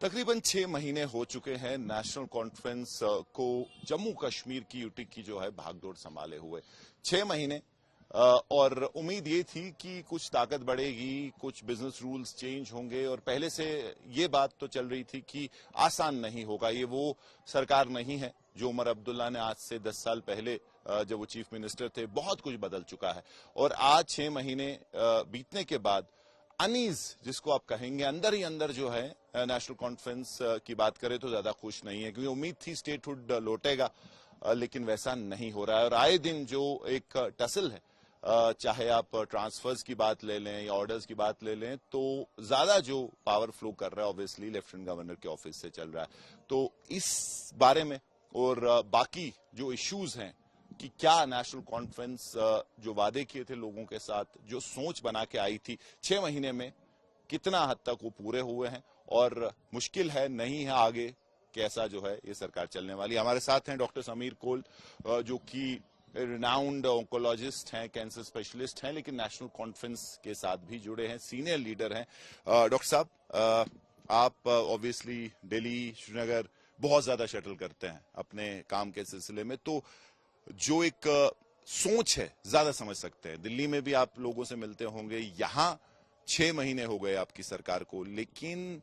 तकरीबन 6 महीने हो चुके हैं नेशनल कॉन्फ्रेंस को जम्मू कश्मीर की यूटी की जो है भागदौड़ संभाले हुए 6 महीने और उम्मीद ये थी कि कुछ ताकत बढ़ेगी, कुछ बिजनेस रूल्स चेंज होंगे और पहले से ये बात तो चल रही थी कि आसान नहीं होगा। ये वो सरकार नहीं है जो उमर अब्दुल्ला ने आज से 10 साल पहले जब वो चीफ मिनिस्टर थे, बहुत कुछ बदल चुका है। और आज 6 महीने बीतने के बाद अनीज जिसको आप कहेंगे अंदर ही अंदर जो है नेशनल कॉन्फ्रेंस की बात करें तो ज्यादा खुश नहीं है, क्योंकि उम्मीद थी स्टेटहुड लौटेगा, लेकिन वैसा नहीं हो रहा है। और आए दिन जो एक टसल है, चाहे आप ट्रांसफर्स की बात ले लें या ऑर्डर्स की बात ले लें, तो ज्यादा जो पावर फ्लो कर रहा है ऑब्वियसली लेफ्टिनेंट गवर्नर के ऑफिस से चल रहा है। तो इस बारे में और बाकी जो इश्यूज हैं कि क्या नेशनल कॉन्फ्रेंस जो वादे किए थे लोगों के साथ, जो सोच बना के आई थी 6 महीने में, कितना हद तक वो पूरे हुए हैं और मुश्किल है नहीं है आगे कैसा जो है ये सरकार चलने वाली। हमारे साथ हैं डॉक्टर समीर कोल, जो कि रिनाउंड ऑन्कोलॉजिस्ट हैं, कैंसर स्पेशलिस्ट हैं, लेकिन नेशनल कॉन्फ्रेंस के साथ भी जुड़े हैं, सीनियर लीडर हैं। डॉक्टर साहब, आप ऑब्वियसली दिल्ली, श्रीनगर बहुत ज्यादा शटल करते हैं अपने काम के सिलसिले में, तो जो एक सोच है ज्यादा समझ सकते हैं। दिल्ली में भी आप लोगों से मिलते होंगे, यहां 6 महीने हो गए आपकी सरकार को, लेकिन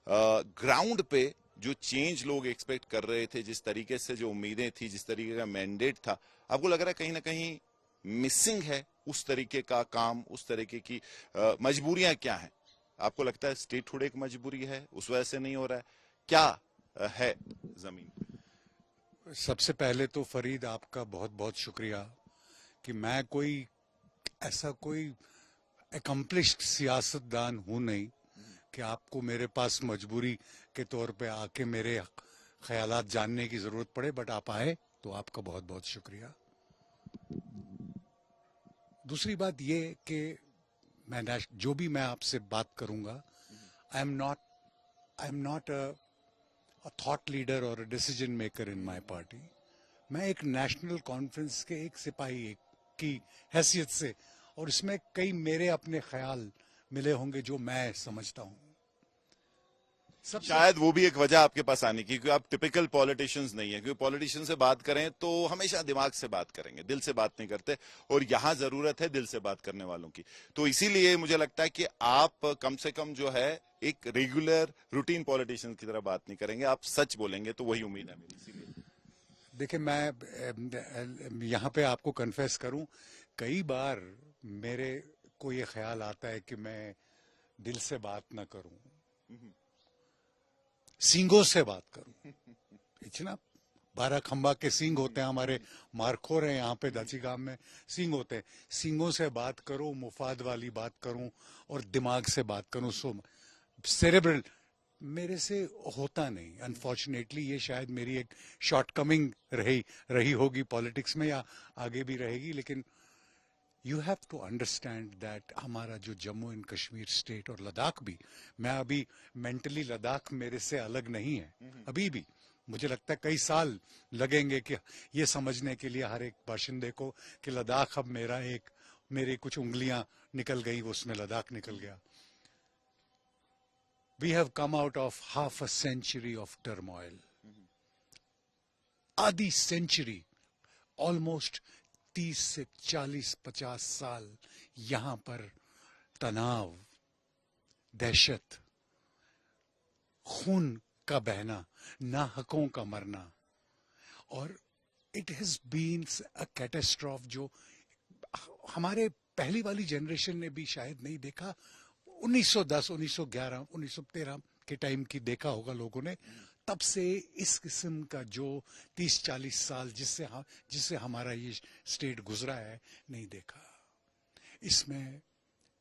ग्राउंड पे जो चेंज लोग एक्सपेक्ट कर रहे थे, जिस तरीके से जो उम्मीदें थी, जिस तरीके का मैंडेट था, आपको लग रहा है कहीं ना कहीं मिसिंग है उस तरीके का काम, उस तरीके की मजबूरियां क्या हैं? आपको लगता है स्टेटहुड एक मजबूरी है, उस वजह से नहीं हो रहा है? क्या है जमीन पे? सबसे पहले तो फरीद आपका बहुत बहुत शुक्रिया कि मैं कोई ऐसा कोई एकम्प्लिश्ड सियासतदान हूं नहीं कि आपको मेरे पास मजबूरी के तौर पे आके मेरे ख्यालात जानने की जरूरत पड़े, बट आप आए तो आपका बहुत बहुत शुक्रिया। दूसरी बात ये कि जो भी मैं आपसे बात करूंगा, आई am not a thought leader or a decision maker in my party. मैं एक नेशनल कॉन्फ्रेंस के एक सिपाही की हैसियत से, और इसमें कई मेरे अपने ख्याल मिले होंगे जो मैं समझता हूं। शायद वो भी एक वजह आपके पास आने की, क्योंकि आप टिपिकल पॉलिटिशियंस नहीं है, क्योंकि पॉलिटिशियन से बात करें तो हमेशा दिमाग से बात करेंगे, दिल से बात नहीं करते, और यहां जरूरत है दिल से बात करने वालों की। तो इसीलिए मुझे लगता है कि आप कम से कम जो है एक रेगुलर रूटीन पॉलिटिशियन की तरह बात नहीं करेंगे, आप सच बोलेंगे, तो वही उम्मीद है मेरी। इसीलिए देखिए, मैं यहाँ पे आपको कन्फेस करूं, कई बार मेरे को ये ख्याल आता है कि मैं दिल से बात ना करूं, सींगों से बात करूं। इतना 12 खंबा के सींग होते हैं हमारे, मारखोर हैं यहाँ पे दचीगाम में, सींग होते हैं। सींगों से बात करूं, मुफाद वाली बात करूं और दिमाग से बात करूं, सो सेरेब्रल मेरे से होता नहीं। अनफॉर्चुनेटली ये शायद मेरी एक शॉर्टकमिंग रही होगी पॉलिटिक्स में, या आगे भी रहेगी। लेकिन you have to understand that हमारा जो जम्मू एंड कश्मीर स्टेट और लद्दाख भी, मैं अभी मेंटली लद्दाख मेरे से अलग नहीं है अभी भी। मुझे लगता है कई साल लगेंगे कि ये समझने के लिए हर एक बाशिंदे को कि लद्दाख अब मेरी कुछ उंगलियां निकल गई, उसमें लद्दाख निकल गया। We have come out of half a century of turmoil. आधी सेंचुरी, ऑलमोस्ट 30 से 40-50 साल यहां पर तनाव, दहशत, खून का बहना, नाहकों का मरना, और it has been a catastrophe जो हमारे पहली वाली जनरेशन ने भी शायद नहीं देखा। 1910, 1911, 1913 के टाइम की देखा होगा लोगों ने, तब से इस किस्म का जो 30-40 साल जिससे हमारा ये स्टेट गुजरा है, नहीं देखा। इसमें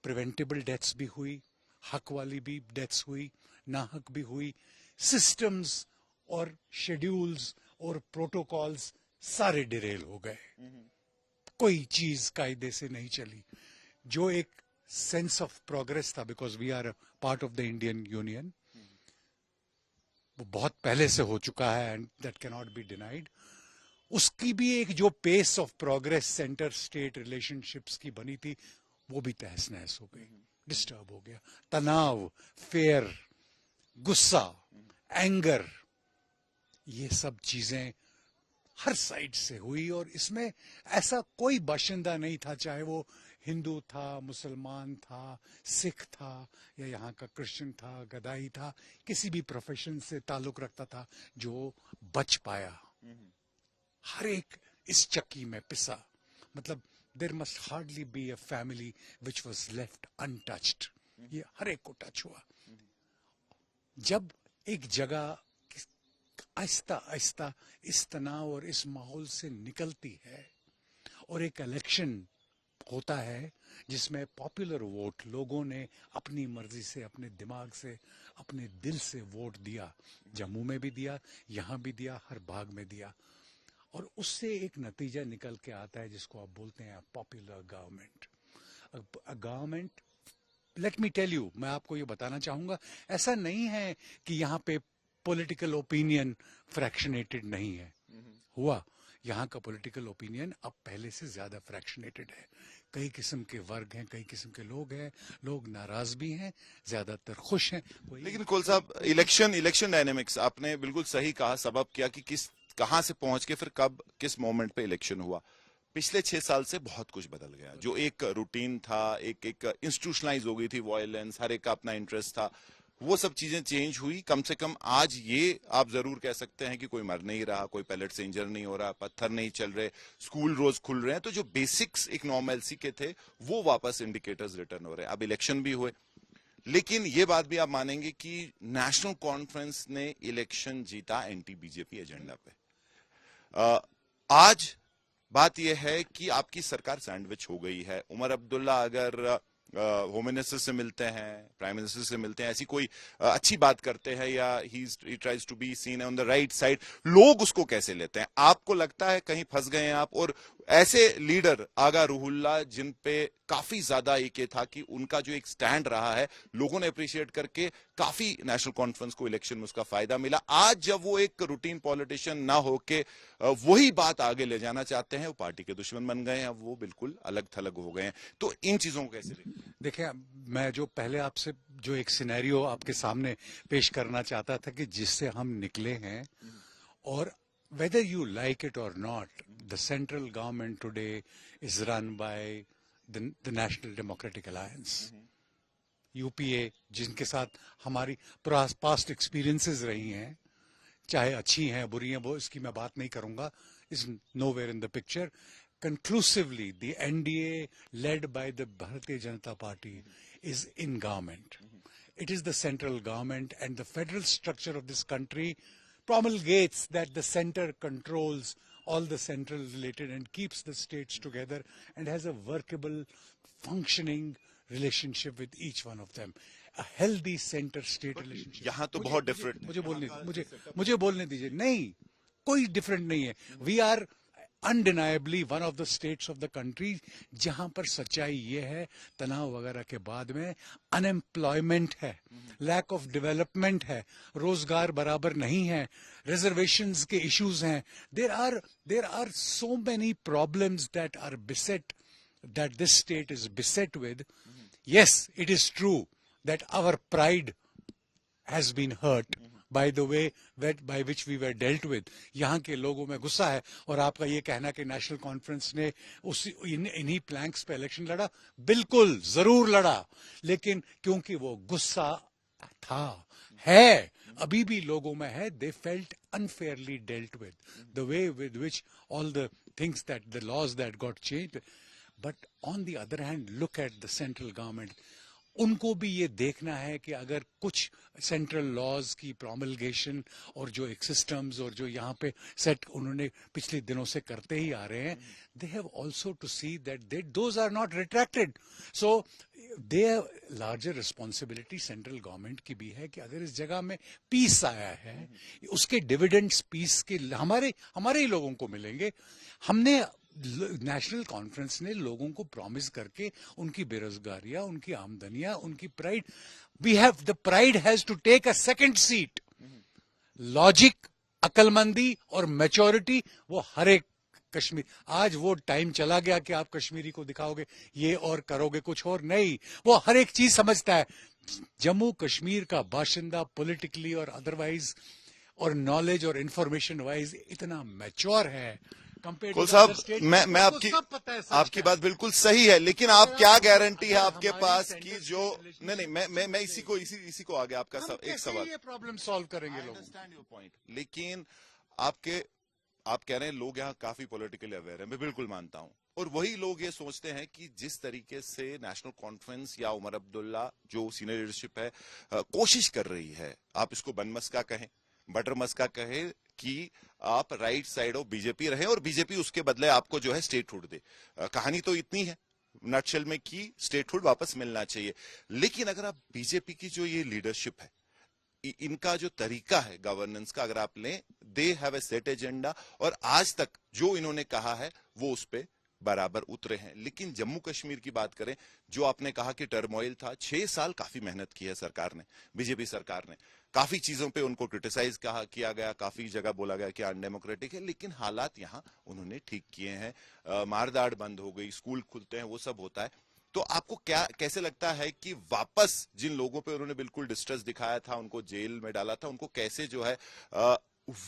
प्रिवेंटेबल डेथ्स भी हुई, हक वाली भी डेथ्स हुई, नाहक भी हुई। सिस्टम्स और शेड्यूल्स और प्रोटोकॉल्स सारे डिरेल हो गए, कोई चीज कायदे से नहीं चली। जो एक सेंस ऑफ प्रोग्रेस था, because we are a part of the Indian union, वो बहुत पहले से हो चुका है and that can not be denied. उसकी भी एक जो pace of progress centre state relationships की बनी थी, वो भी तहस नहस हो गई, डिस्टर्ब हो गया। तनाव, फेयर, गुस्सा, एंगर, ये सब चीजें हर साइड से हुई। और इसमें ऐसा कोई बाशिंदा नहीं था, चाहे वो हिंदू था, मुसलमान था, सिख था, या यहाँ का क्रिश्चियन था, गदाई था, किसी भी प्रोफेशन से ताल्लुक रखता था, जो बच पाया। हर एक इस चक्की में पिसा। मतलब there must hardly be a family which was left untouched. ये हर एक को टच हुआ। जब एक जगह आहिस्ता आहिस्ता इस तनाव और इस माहौल से निकलती है और एक इलेक्शन होता है जिसमें पॉपुलर वोट, लोगों ने अपनी मर्जी से, अपने दिमाग से, अपने दिल से वोट दिया, जम्मू में भी दिया, यहां भी दिया, हर भाग में दिया, और उससे एक नतीजा निकल के आता है जिसको आप बोलते हैं popular government. Government, let me tell you, मैं आपको ये बताना चाहूंगा, ऐसा नहीं है कि यहाँ पे पॉलिटिकल ओपिनियन फ्रैक्शनेटेड नहीं है। हुआ, यहाँ का पॉलिटिकल ओपिनियन अब पहले से ज्यादा फ्रैक्शनेटेड है। कई किस्म के वर्ग हैं, कई किस्म के लोग हैं, लोग नाराज भी हैं, ज्यादातर खुश हैं। लेकिन कोल साहब, इलेक्शन डायनेमिक्स आपने बिल्कुल सही कहा, सबब किया कि किस कहां से पहुंच के फिर कब किस मोमेंट पे इलेक्शन हुआ। पिछले 6 साल से बहुत कुछ बदल गया। जो एक रूटीन था, एक इंस्टीट्यूशनलाइज हो गई थी वायलेंस, हर एक का अपना इंटरेस्ट था, वो सब चीजें चेंज हुई। कम से कम आज ये आप जरूर कह सकते हैं कि कोई मर नहीं रहा, कोई पैलेट से इंजर नहीं हो रहा, पत्थर नहीं चल रहे, स्कूल रोज खुल रहे हैं। तो जो बेसिक्स एक नॉर्मलसी के थे वो वापस इंडिकेटर्स रिटर्न हो रहे हैं। अब इलेक्शन भी हुए, लेकिन ये बात भी आप मानेंगे कि नेशनल कॉन्फ्रेंस ने इलेक्शन जीता एंटी बीजेपी एजेंडा पे। आज बात यह है कि आपकी सरकार सैंडविच हो गई है। उमर अब्दुल्ला अगर होम मिनिस्टर से मिलते हैं, प्राइम मिनिस्टर से मिलते हैं, ऐसी कोई अच्छी बात करते हैं या he tries to be seen on the right side, लोग उसको कैसे लेते हैं? आपको लगता है कहीं फंस गए हैं आप? और ऐसे लीडर आगा रूहुल्ला, जिन पे काफी ज्यादा एक था कि उनका जो एक स्टैंड रहा है, लोगों ने अप्रिशिएट करके काफी नेशनल कॉन्फ्रेंस को इलेक्शन में उसका फायदा मिला। आज जब वो एक रूटीन पॉलिटिशियन ना होके वही बात आगे ले जाना चाहते हैं, वो पार्टी के दुश्मन बन गए हैं, अब वो बिल्कुल अलग थलग हो गए हैं। तो इन चीजों को कैसे देखिए, मैं जो पहले आपसे जो एक सिनेरियो आपके सामने पेश करना चाहता था कि जिससे हम निकले हैं, और whether you like it or not, the central government today is run by the National Democratic Alliance, UPA, जिनके साथ हमारी पास्ट एक्सपीरियंसेस रही हैं, चाहे अच्छी हैं बुरी हैं, वो इसकी मैं बात नहीं करूंगा, is nowhere in the picture. Conclusively, the NDA led by the Bharatiya Janata Party is in government. It is the central government, and the federal structure of this country promulgates that the center controls all the central related and keeps the states together and has a workable, functioning relationship with each one of them. A healthy center-state relationship. यहाँ तो बहुत different. मुझे बोलने दीजिए। नहीं, कोई different नहीं है। We are undeniably one of the states of the country जहां पर सच्चाई ये है, तनाव वगैरह के बाद में अनएम्प्लॉयमेंट है, लैक ऑफ डेवलपमेंट है, रोजगार बराबर नहीं है, रिजर्वेशंस के इश्यूज हैं, there are so many problems that are beset, that this state is beset with. Yes, it is true that our pride has been hurt by the way by which we were dealt with. यहाँ के लोगों में गुस्सा है, और आपका ये कहना कि नेशनल कॉन्फ्रेंस ने इन्हीं प्लैंक्स पे इलेक्शन लड़ा, बिल्कुल जरूर लड़ा, लेकिन क्योंकि वो गुस्सा था, है, अभी भी लोगों में है, they felt unfairly dealt with, the way with which all the things that the laws that got changed. But on the other hand, look at the central government. उनको भी ये देखना है कि अगर कुछ सेंट्रल लॉज की प्रोमलगेशन और जो एक सिस्टम्स और जो यहाँ पे सेट उन्होंने पिछले दिनों से करते ही आ रहे हैं, they have also to see that those are not retracted. So the larger responsibility central government की भी है कि अगर इस जगह में पीस आया है, उसके डिविडेंड्स पीस के हमारे ही लोगों को मिलेंगे. हमने नेशनल कॉन्फ्रेंस ने लोगों को प्रॉमिस करके उनकी बेरोजगारियां, उनकी आमदनियां, उनकी pride, the pride has to take a second seat. Logic, अकलमंदी और मैच्योरिटी वो हर एक कश्मीर, आज वो टाइम चला गया कि आप कश्मीरी को दिखाओगे ये और करोगे कुछ और नहीं। वो हर एक चीज समझता है। जम्मू कश्मीर का बाशिंदा पॉलिटिकली और अदरवाइज और नॉलेज और इंफॉर्मेशन वाइज इतना मैच्योर है कंपेयर कुल टू साहब, अदर स्टेट। मैं आपकी बात बिल्कुल सही है, लेकिन आप क्या गारंटी है आपके पास कि जो नहीं, मैं इसी को आगे आपका एक सवाल, ये प्रॉब्लम सॉल्व करेंगे लोग। अंडरस्टैंड योर पॉइंट, लेकिन आप कह रहे हैं लोग यहाँ काफी पॉलिटिकली अवेयर हैं, मैं बिल्कुल मानता हूं, और वही लोग ये सोचते हैं कि जिस तरीके से नेशनल कॉन्फ्रेंस या उमर अब्दुल्ला जो सीनियर लीडरशिप है कोशिश कर रही है, आप इसको बनमस्का कहें, बटर मस्का कहें, कि आप राइट साइड ऑफ बीजेपी रहे और बीजेपी उसके बदले आपको जो है स्टेटहुड दे। कहानी तो इतनी है नटशेल में कि स्टेटहुड वापस मिलना चाहिए, लेकिन अगर आप बीजेपी की जो ये लीडरशिप है, इनका जो तरीका है गवर्नेंस का अगर आप लें, they have a set agenda, और आज तक जो इन्होंने कहा है वो उस पे बराबर उतरे हैं। लेकिन जम्मू कश्मीर की बात करें, जो आपने कहा कि टर्मोइल था, 6 साल काफी मेहनत की है सरकार ने, बीजेपी सरकार ने, काफी चीजों पे उनको क्रिटिसाइज किया गया, काफी जगह बोला गया कि अनडेमोक्रेटिक है, लेकिन हालात यहां उन्होंने ठीक किए हैं। मारदाड़ बंद हो गई, स्कूल खुलते हैं, वो सब होता है। तो आपको कैसे लगता है कि वापस जिन लोगों पे उन्होंने बिल्कुल डिस्ट्रेस दिखाया था, उनको जेल में डाला था, उनको कैसे जो है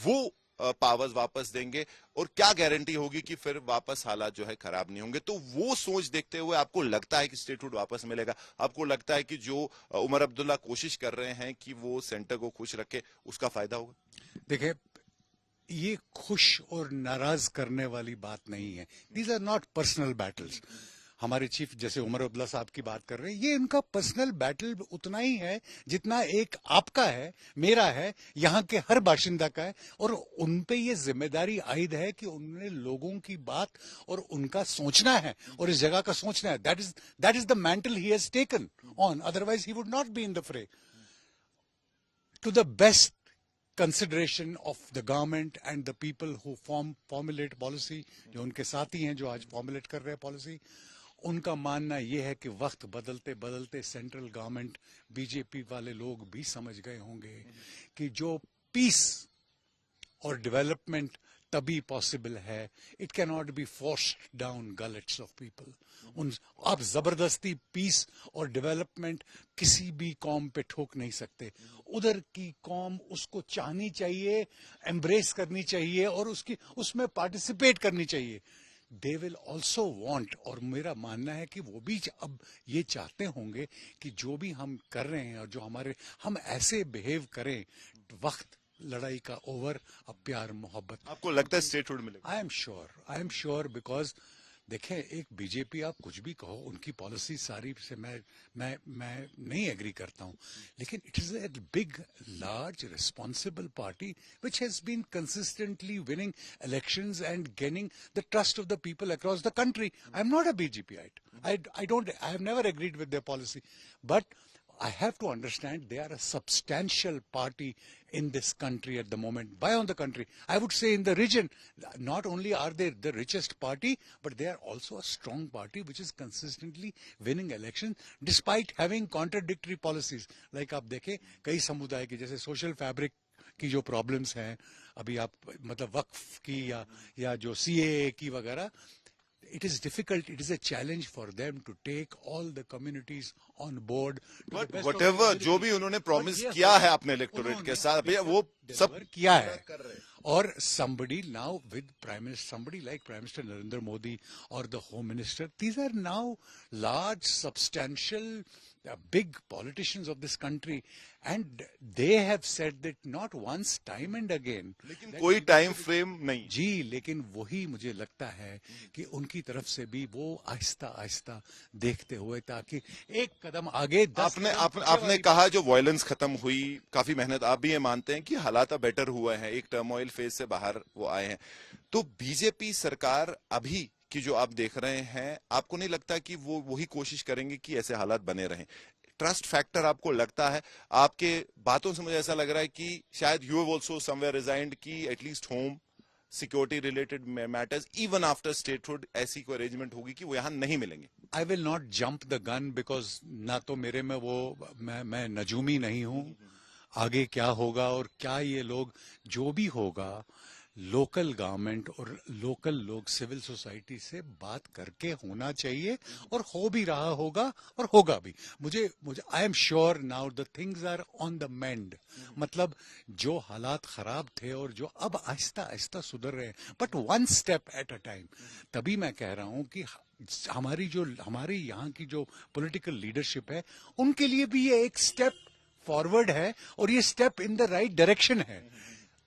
वो पावर्स वापस देंगे, और क्या गारंटी होगी कि फिर वापस हालात जो है खराब नहीं होंगे? तो वो सोच देखते हुए आपको लगता है कि स्टेटहुड वापस मिलेगा? आपको लगता है कि जो उमर अब्दुल्ला कोशिश कर रहे हैं कि वो सेंटर को खुश रखे, उसका फायदा होगा? देखिए, ये खुश और नाराज करने वाली बात नहीं है। These are not personal battles. हमारे चीफ जैसे उमर अब्दुल्ला साहब की बात कर रहे हैं, ये इनका पर्सनल बैटल उतना ही है जितना एक आपका है, मेरा है, यहाँ के हर बाशिंदा का है, और उन पे ये जिम्मेदारी आयद है कि उन्होंने लोगों की बात और उनका सोचना है और इस जगह का सोचना है। That is the mantle he has taken on, otherwise he would not be in the fray. To the best consideration of the government and the people who formulate policy, जो उनके साथी हैं जो आज फॉर्मुलेट कर रहे हैं पॉलिसी, उनका मानना यह है कि वक्त बदलते बदलते सेंट्रल गवर्नमेंट, बीजेपी वाले लोग भी समझ गए होंगे कि जो पीस और डेवलपमेंट तभी पॉसिबल है, it can not be forced down gullets of people. आप जबरदस्ती पीस और डेवलपमेंट किसी भी कौम पे ठोक नहीं सकते। उधर की कौम उसको चाहनी चाहिए, एम्ब्रेस करनी चाहिए और उसमें पार्टिसिपेट करनी चाहिए। दे विल ऑल्सो वॉन्ट, और मेरा मानना है कि वो भी अब ये चाहते होंगे कि जो भी हम कर रहे हैं और जो हम ऐसे बिहेव करें, वक्त लड़ाई का ओवर, अब प्यार मोहब्बत। आपको लगता है स्टेटहुड मिलेगा? आई एम श्योर बिकॉज देखें, एक बीजेपी आप कुछ भी कहो, उनकी पॉलिसी सारी से मैं नहीं एग्री करता हूं, लेकिन it is a big large responsible party which has been consistently winning elections and gaining the trust of the people across the country. I am not a BJPite, I have never agreed with their policy, but I have to understand they are a substantial party in this country at the moment, beyond the country. I would say in the region, not only are they the richest party, but they are also a strong party which is consistently winning elections despite having contradictory policies. Like आप देखें, कई समुदाय के जैसे social fabric की जो problems हैं, अभी आप मतलब वक्फ की या जो CAA की वगैरह, it is difficult, it is a challenge for them to take all the communities on board. But whatever जो भी उन्होंने प्रॉमिस किया है अपने इलेक्टोरेट के साथ, भैया वो सब किया है। और somebody now with somebody like Prime Minister Narendra Modi or the Home Minister, these are now large, substantial, big politicians of this country, and they have said that not once, time and again. लेकिन कोई time frame नहीं जी, लेकिन वही मुझे लगता है कि उनकी तरफ से भी वो आहिस्ता आहिस्ता देखते हुए, ताकि एक कदम आगे आपने कहा जो वायलेंस खत्म हुई, काफी मेहनत, आप भी ये मानते हैं कि हालात बेटर हुए हैं, एक टर्मोइल फेज से बाहर वो आए हैं, तो बीजेपी सरकार अभी कि जो आप देख रहे हैं, आपको नहीं लगता कि वो वही कोशिश करेंगे कि ऐसे हालात बने रहें? ट्रस्ट फैक्टर आपको लगता है? आपके बातों से मुझे ऐसा लग रहा है कि शायद you have also somewhere resigned, कि at least home security related matters even after statehood ऐसी कोई अरेंजमेंट होगी कि वो यहां नहीं मिलेंगे। I will not jump the gun because ना तो मेरे में वो मैं नजूमी नहीं हूं। आगे क्या होगा और क्या ये लोग जो भी होगा, लोकल गवर्नमेंट और लोकल लोग सिविल सोसाइटी से बात करके होना चाहिए, और हो भी रहा होगा और होगा भी। मुझे मुझे I am sure now the things are on the mend. मतलब जो हालात खराब थे और जो अब आहिस्ता आहिस्ता सुधर रहे हैं, but one step at a time. तभी मैं कह रहा हूं कि हमारी यहाँ की जो पॉलिटिकल लीडरशिप है, उनके लिए भी ये एक स्टेप फॉरवर्ड है, और ये step in the right direction है।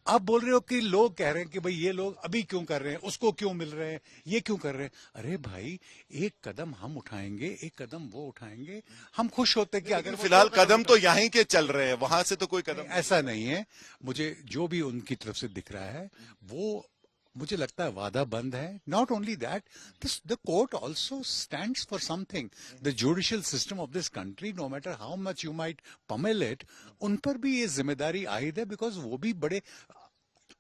आप बोल रहे हो कि लोग कह रहे हैं कि भाई ये लोग अभी क्यों कर रहे हैं, उसको क्यों मिल रहे हैं, ये क्यों कर रहे हैं। अरे भाई, एक कदम हम उठाएंगे, एक कदम वो उठाएंगे, हम खुश होते हैं कि अगर वो फिलहाल 2 कदम तो उठाएंगे। यहीं के चल रहे हैं, वहां से तो कोई कदम ऐसा नहीं है। मुझे जो भी उनकी तरफ से दिख रहा है, वो मुझे लगता है वादा बंद है। Not only that, this the court also stands for something. The judicial system of this country, no matter how much you might pummel it, उन पर भी ये जिम्मेदारी आयद है, बिकॉज वो भी बड़े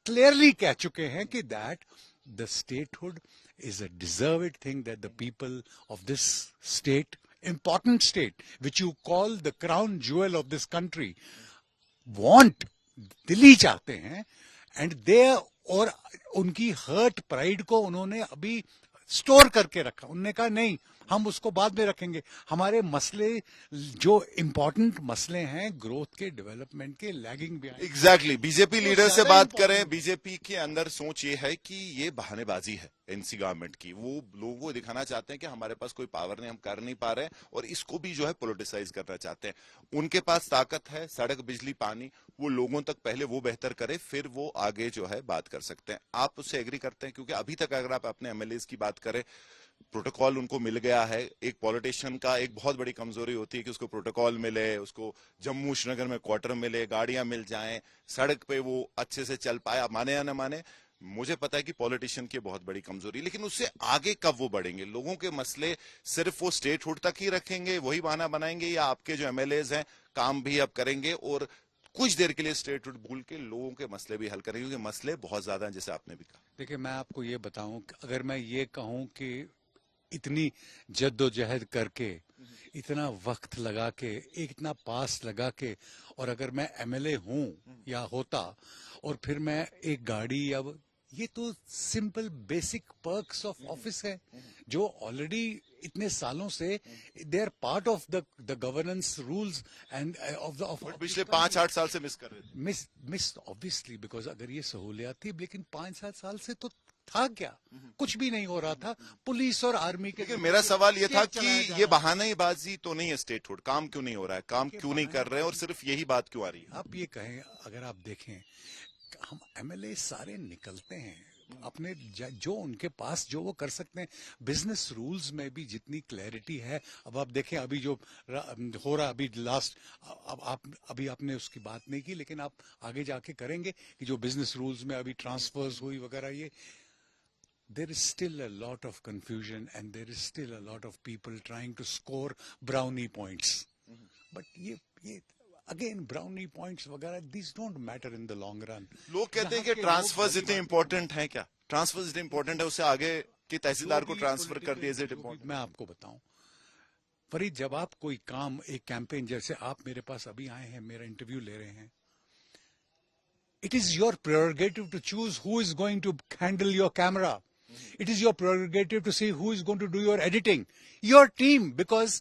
क्लियरली कह चुके हैं कि that the statehood is a deserved thing, that the people of this state, important state, which you call the crown jewel of this country, want, Delhi चाहते हैं, एंड दे, और उनकी हर्ट प्राइड को उन्होंने अभी स्टोर करके रखा। उन्होंने कहा नहीं, हम उसको बाद में रखेंगे। हमारे मसले, जो इंपॉर्टेंट मसले हैं ग्रोथ के, डेवलपमेंट के, लैगिंग भी एग्जैक्टली बीजेपी वो लीडर से ज्यादा बात important करें, बीजेपी के अंदर सोच ये है कि ये बहानेबाजी है एनसी गवर्नमेंट की। वो लोगों को दिखाना चाहते हैं कि हमारे पास कोई पावर नहीं, हम कर नहीं पा रहे हैं, और इसको भी जो है पोलिटिसाइज करना चाहते हैं। उनके पास ताकत है, सड़क, बिजली, पानी, वो लोगों तक पहले वो बेहतर करे, फिर वो आगे जो है बात कर सकते हैं। आप उससे एग्री करते हैं? क्योंकि अभी तक अगर आप अपने एमएलए की बात करें, प्रोटोकॉल उनको मिल गया है। एक पॉलिटिशियन का एक बहुत बड़ी कमजोरी होती है कि उसको प्रोटोकॉल मिले, उसको जम्मू श्रीनगर में क्वार्टर मिले, गाड़ियां मिल जाएं, सड़क पे वो अच्छे से चल पाए, माने या न माने। मुझे पता है कि पॉलिटिशियन की बहुत बड़ी कमजोरी, लेकिन उससे आगे कब वो बढ़ेंगे? लोगों के मसले सिर्फ वो स्टेटहुड तक ही रखेंगे, वही बहाना बनाएंगे, या आपके जो एमएलएज हैं काम भी अब करेंगे और कुछ देर के लिए स्टेटहुड भूल के लोगों के मसले भी हल करेंगे? क्योंकि मसले बहुत ज्यादा हैं, जैसे आपने भी कहा। देखिए, मैं आपको ये बताऊं, अगर मैं ये कहूं कि इतनी जद्दोजहद करके, इतना वक्त लगा के, इतना पास लगा के, और अगर मैं एमएलए हूं या होता, और फिर मैं एक गाड़ी, अब ये तो simple basic perks of office है, जो ऑलरेडी इतने सालों से they are part of the governance rules and of पिछले 5-8 साल से मिस कर रहे थे। मिस ऑब्वियसली, बिकॉज अगर ये सहूलियत थी, लेकिन 5-7 साल से तो था क्या, कुछ भी नहीं हो रहा था। पुलिस और आर्मी के, लेकिन मेरा सवाल ये था कि ये बहानेबाजी तो नहीं है, स्टेटहुड काम क्यों नहीं हो रहा है, काम क्यों नहीं कर रहे हैं, और सिर्फ यही बात क्यों आ रही है? आप ये कहें, अगर आप देखें, हम एमएलए सारे निकलते हैं अपने, जो उनके पास जो वो कर सकते हैं। बिजनेस रूल्स में भी जितनी क्लैरिटी है, अब आप देखें अभी जो हो रहा, अभी लास्ट, अब आप अभी आपने उसकी बात नहीं की, लेकिन आप आगे जाके करेंगे कि जो बिजनेस रूल्स में अभी ट्रांसफर्स हुई वगैरह, ये there is still a lot of confusion, and there is still a lot of people trying to score brownie points. But ये again brownie points वगैरह, these don't matter in the long run. लोग कहते हैं कि transverse इतने important हैं क्या? Transverse इतने इंपॉर्टेंट है, उससे आगे के तहसीलदार को ट्रांसफर कर दिया, इज इट इंपॉर्टेंट? मैं आपको बताऊं फरीद, जब आप कोई काम, एक कैंपेन, जैसे आप मेरे पास अभी आए हैं, मेरा इंटरव्यू ले रहे हैं, it is your prerogative to choose who is going to handle your camera. It is your prerogative to see who is going to do your editing. Your team, because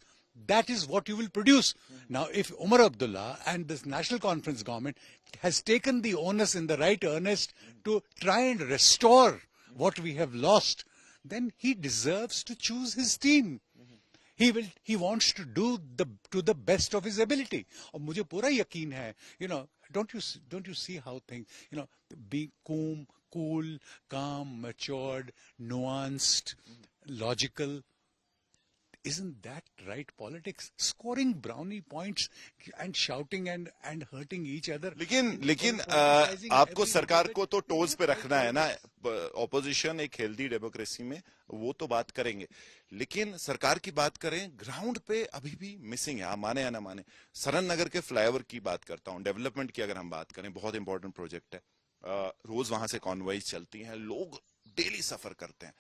that is what you will produce. Now, if Umar Abdullah and this National Conference government has taken the onus in the right earnest to try and restore what we have lost, then he deserves to choose his team. He wants to do to the best of his ability. और मुझे पूरा यकीन है, don't you see how things, being cool, calm, matured, nuanced, logical, isn't that right politics? Scoring brownie points and shouting and hurting each other. लेकिन आपको सरकार को तो टोज पे रखना है ना। ऑपोजिशन एक हेल्दी डेमोक्रेसी में वो तो बात करेंगे, लेकिन सरकार की बात करें, ग्राउंड पे अभी भी मिसिंग है, आप माने या ना माने। सरन नगर के फ्लाईओवर की बात करता हूं, डेवलपमेंट की अगर हम बात करें, बहुत इंपॉर्टेंट प्रोजेक्ट है। रोज वहां से कॉन्वॉइज चलती हैं, लोग डेली सफर करते हैं।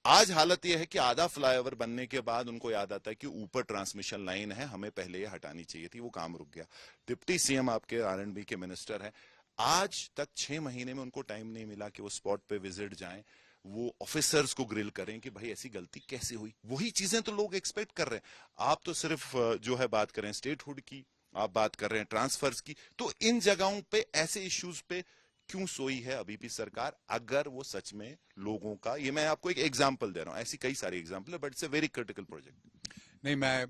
आज हालत यह है कि आधा फ्लाईओवर बनने के बाद उनको याद आता है कि ऊपर ट्रांसमिशन लाइन है, हमें पहले ये हटानी चाहिए थी, वो काम रुक गया। डिप्टी सीएम आपके आरएंडबी के मिनिस्टर है, आज तक 6 महीने में उनको टाइम नहीं मिला कि वो स्पॉट पे विजिट जाएं, वो ऑफिसर्स को ग्रिल करें कि भाई ऐसी गलती कैसे हुई। वही चीजें तो लोग एक्सपेक्ट कर रहे हैं। आप तो सिर्फ जो है बात कर रहे हैं स्टेटहुड की, आप बात कर रहे हैं ट्रांसफर्स की, तो इन जगहों पे ऐसे इश्यूज पे क्यों सोई है अभी भी सरकार? अगर वो सच में लोगों का, ये मैं आपको एक एग्जांपल दे रहा हूं, ऐसी कई सारी एग्जांपल है, but it's a very critical project. नहीं, मैं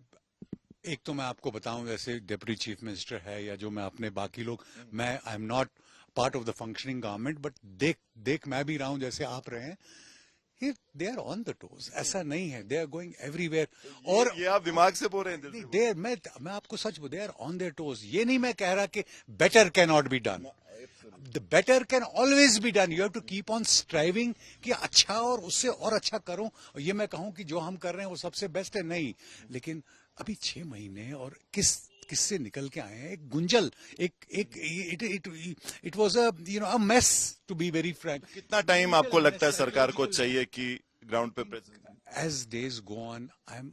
एक तो मैं आपको बताऊं, जैसे डिप्टी चीफ मिनिस्टर है या जो मैं अपने बाकी लोग, मैं आई am not part of the functioning government, but देख देख मैं भी रहा हूं जैसे आप रहे हैं, they are on the toes, ऐसा नहीं है, दे आर गोइंग एवरीवेयर। और ये आप दिमाग से बोल रहे हैं, दिल से बोल देर मैं आपको सच बोल, they are on their toes. ये नहीं मैं कह रहा कि better can not be done, the better can always be done, you have to keep on striving कि अच्छा और उससे और अच्छा करूं। और ये मैं कहूं कि जो हम कर रहे हैं वो सबसे बेस्ट है, नहीं, लेकिन अभी 6 महीने और किससे निकल के आए हैं, एक गुंजल, एक एक it was a a mess, to be very frank. कितना टाइम आपको लगता है सरकार को चाहिए कि ग्राउंड पे present? As days go on, I am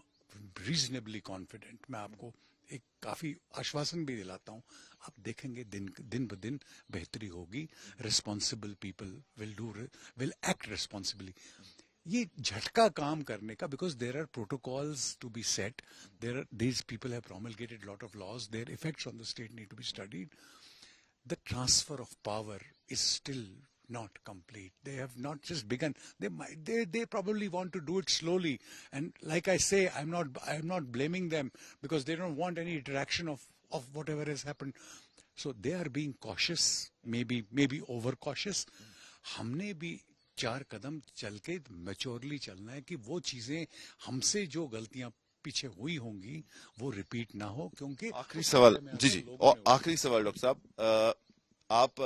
reasonably confident, मैं आपको एक काफी आश्वासन भी दिलाता हूं। आप देखेंगे दिन ब दिन बेहतरी होगी, responsible people will act responsibly. ये झटका काम करने का, because there are protocols to be set, these people have promulgated lot of laws, their effects on the state need to be studied. The transfer of power is still not complete. They have not just begun. They probably want to do it slowly. And like I say, I'm not blaming them, because they don't want any interaction of whatever has happened. So they are being cautious, maybe over cautious. हमने भी 4 कदम चल के maturely चलना है कि वो चीजें हमसे जो गलतियां पीछे हुई होंगी वो रिपीट ना हो, क्योंकि आखिरी सवाल, जी जी, और आखिरी सवाल डॉक्टर साहब, आप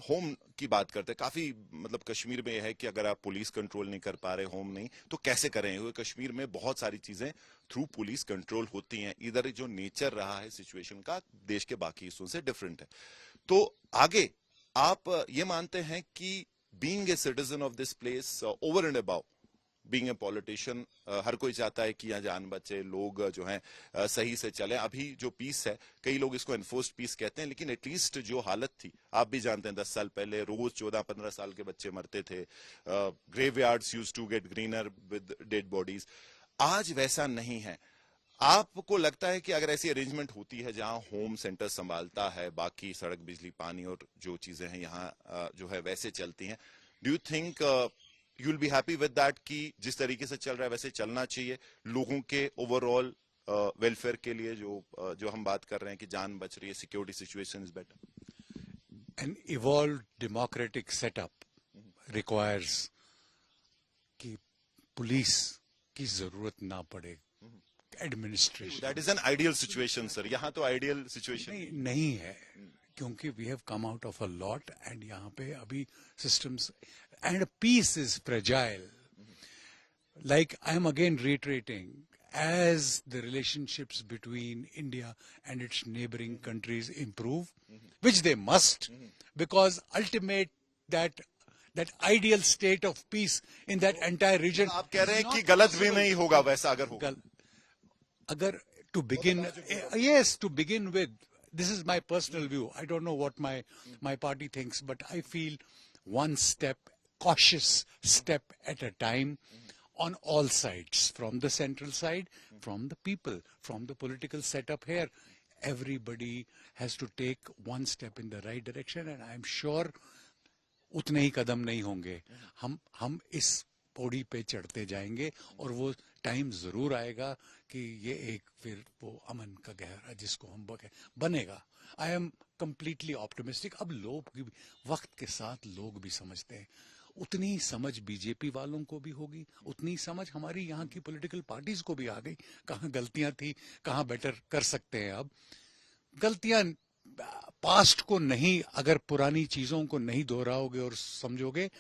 होम की बात करते हैं, काफी मतलब कश्मीर में यह है कि अगर आप पुलिस कंट्रोल नहीं कर पा रहे, होम नहीं, तो कैसे करें? कश्मीर में बहुत सारी चीजें थ्रू पुलिस कंट्रोल होती हैं। इधर जो नेचर रहा है सिचुएशन का देश के बाकी हिस्सों से डिफरेंट है। तो आगे आप ये मानते हैं कि being a citizen of this place, over and above being a politician, हर कोई चाहता है कि यहाँ जान बचे, लोग जो हैं सही से चलें। अभी जो पीस है, कई लोग इसको एनफोर्स्ड पीस कहते हैं, लेकिन एटलीस्ट जो हालत थी, आप भी जानते हैं 10 साल पहले रोज 14-15 साल के बच्चे मरते थे, graveyards used to get greener with dead bodies. आज वैसा नहीं है। आपको लगता है कि अगर ऐसी अरेंजमेंट होती है जहां होम सेंटर संभालता है, बाकी सड़क, बिजली, पानी और जो चीजें हैं यहाँ जो है वैसे चलती हैं, do you think you will be happy with that कि जिस तरीके से चल रहा है वैसे चलना चाहिए लोगों के ओवरऑल वेलफेयर के लिए? जो हम बात कर रहे हैं कि जान बच रही है, security situation is better. An evolve democratic setup requires कि पुलिस की जरूरत ना पड़े, administration. That is an ideal situation sir, यहाँ तो आइडियल सिचुएशन नहीं है, क्योंकि we have come out of a lot, and यहाँ पे अभी systems and peace is fragile. Like I am again reiterating, as the relationships between India and its neighboring countries improve, which they must, because ultimate that ideal state of peace in that entire region. आप कह रहे हैं कि गलत भी नहीं होगा वैसा अगर होगा? Agar to begin, yes, to begin with, this is my personal view. I don't know what my party thinks, but I feel one step, cautious step at a time, on all sides, from the central side, from the people, from the political setup here. Everybody has to take one step in the right direction, and I'm sure उतने ही कदम नहीं होंगे. हम इस पौड़ी पे चढ़ते जाएंगे, और वो टाइम जरूर आएगा कि ये एक फिर वो अमन का गहरा जिसको हम बनेगा. I am completely optimistic. अब लोग भी, वक्त के साथ लोग भी समझते हैं. उतनी समझ बीजेपी वालों को भी होगी, उतनी समझ हमारी यहाँ की पॉलिटिकल पार्टीज को भी आ गई, कहाँ गलतियां थी, कहाँ बेटर कर सकते हैं. अब गलतियां पास्ट को नहीं, अगर पुरानी चीजों को नहीं दोहराओगे और समझोगे,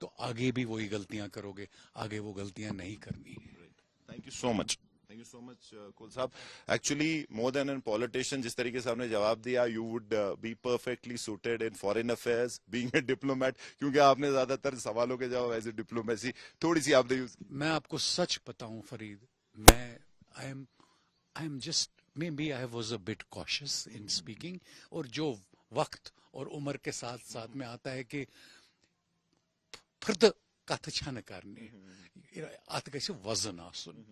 तो आगे भी वही गलतियां करोगे. आगे वो गलतियां नहीं करनी है. Thank you so much. Thank you so much Kaul साहब. Actually more than an politician, जिस तरीके से आपने जवाब दिया, you would be perfectly suited in foreign affairs, being a diplomat, क्योंकि आपने ज्यादातर सवालों के जवाब एज ए डिप्लोमेसी थोड़ी सी आपने यूज की. मैं आपको सच बताऊं फरीद, मैं I am just maybe I was a bit cautious in speaking, और जो वक्त और उम्र के साथ साथ में आता है कि फर्द कथ छन करनी अत गछ वजन आसुन।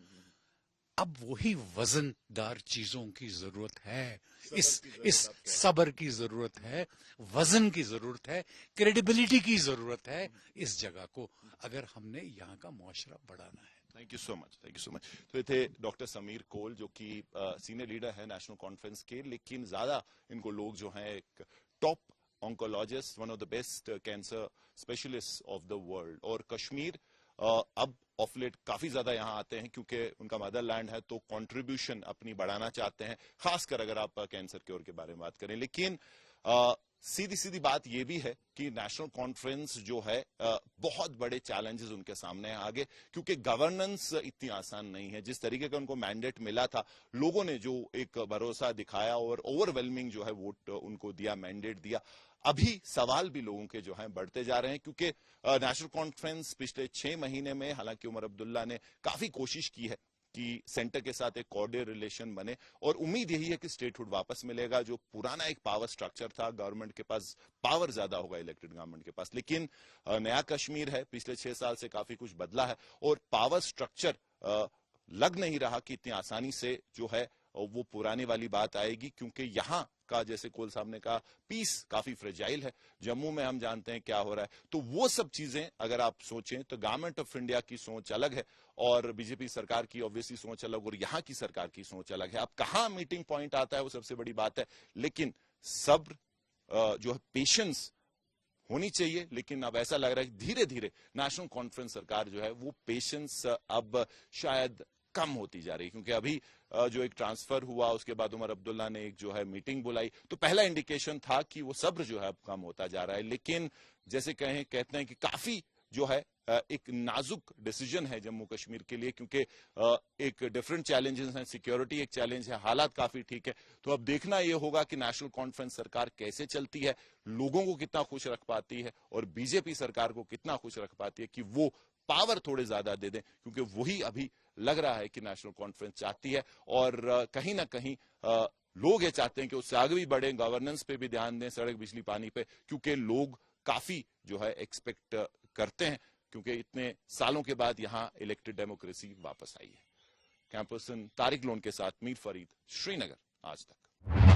अब वही वजनदार चीजों की जरूरत है, इस सब्र की जरूरत है, वजन की जरूरत है, क्रेडिबिलिटी की जरूरत है इस जगह को, अगर हमने यहाँ का मुआशरा बढ़ाना है। Thank you so much, thank you so much. तो ये थे डॉक्टर समीर कोल, जो कि सीनियर लीडर है नेशनल कॉन्फ्रेंस के, लेकिन ज्यादा इनको लोग जो हैं एक top oncologist, one of the best cancer specialist of the world. और कश्मीर अब ऑफ लेट काफी ज्यादा यहाँ आते हैं क्योंकि उनका मदरलैंड है, तो कंट्रीब्यूशन अपनी बढ़ाना चाहते हैं, खासकर अगर आप कैंसर क्योर के बारे में बात करें। लेकिन सीधी सीधी बात यह भी है कि नेशनल कॉन्फ्रेंस जो है बहुत बड़े चैलेंजेस उनके सामने हैं आगे, क्योंकि गवर्नेंस इतनी आसान नहीं है। जिस तरीके का उनको मैंडेट मिला था, लोगों ने जो एक भरोसा दिखाया और ओवरवेलमिंग जो है वोट उनको दिया, मैंडेट दिया, अभी सवाल भी लोगों के जो हैं बढ़ते जा रहे हैं। क्योंकि नेशनल कॉन्फ्रेंस पिछले 6 महीने में, हालांकि उमर अब्दुल्ला ने काफी कोशिश की है कि सेंटर के साथ एक कॉर्डियल रिलेशन बने, और उम्मीद यही है कि स्टेटहुड वापस मिलेगा। जो पुराना एक पावर स्ट्रक्चर था, गवर्नमेंट के पास पावर ज्यादा होगा इलेक्टेड गवर्नमेंट के पास, लेकिन नया कश्मीर है, पिछले 6 साल से काफी कुछ बदला है और पावर स्ट्रक्चर लग नहीं रहा कि इतनी आसानी से जो है वो पुरानी वाली बात आएगी, क्योंकि यहां का, जैसे कोल साहब ने कहा, पीस काफी फ्रेजाइल है। जम्मू में हम जानते हैं क्या हो रहा है, तो वो सब चीजें अगर आप सोचें तो गवर्नमेंट ऑफ इंडिया की सोच अलग है और बीजेपी सरकार की ऑब्वियसली सोच अलग, और यहां की सरकार की सोच अलग है। अब कहां मीटिंग पॉइंट आता है वो सबसे बड़ी बात है, लेकिन सब्र जो है, पेशेंस होनी चाहिए। लेकिन अब ऐसा लग रहा है कि धीरे धीरे नेशनल कॉन्फ्रेंस सरकार जो है वो पेशेंस अब शायद कम होती जा रही है, क्योंकि अभी जो एक ट्रांसफर हुआ उसके बाद उमर अब्दुल्ला ने एक जो है मीटिंग बुलाई, तो पहला इंडिकेशन था कि वो सब्र जो है अब कम होता जा रहा है। लेकिन जैसे कहते हैं कि काफी जो है एक नाजुक डिसीजन है जम्मू कश्मीर के लिए, क्योंकि एक डिफरेंट चैलेंजेस हैं, सिक्योरिटी एक चैलेंज है, हालात काफी ठीक है। तो अब देखना यह होगा कि नेशनल कॉन्फ्रेंस सरकार कैसे चलती है, लोगों को कितना खुश रख पाती है और बीजेपी सरकार को कितना खुश रख पाती है कि वो पावर थोड़े ज्यादा दे दें, क्योंकि वही अभी लग रहा है कि नेशनल कॉन्फ्रेंस चाहती है। और कहीं ना कहीं लोग ये चाहते हैं कि उससे आगे भी बढ़े, गवर्नेंस पे भी ध्यान दें, सड़क बिजली पानी पे, क्योंकि लोग काफी जो है एक्सपेक्ट करते हैं, क्योंकि इतने सालों के बाद यहां इलेक्टेड डेमोक्रेसी वापस आई है। कैंपस पर्सन तारिक लोन के साथ मीर फरीद, श्रीनगर, आज तक।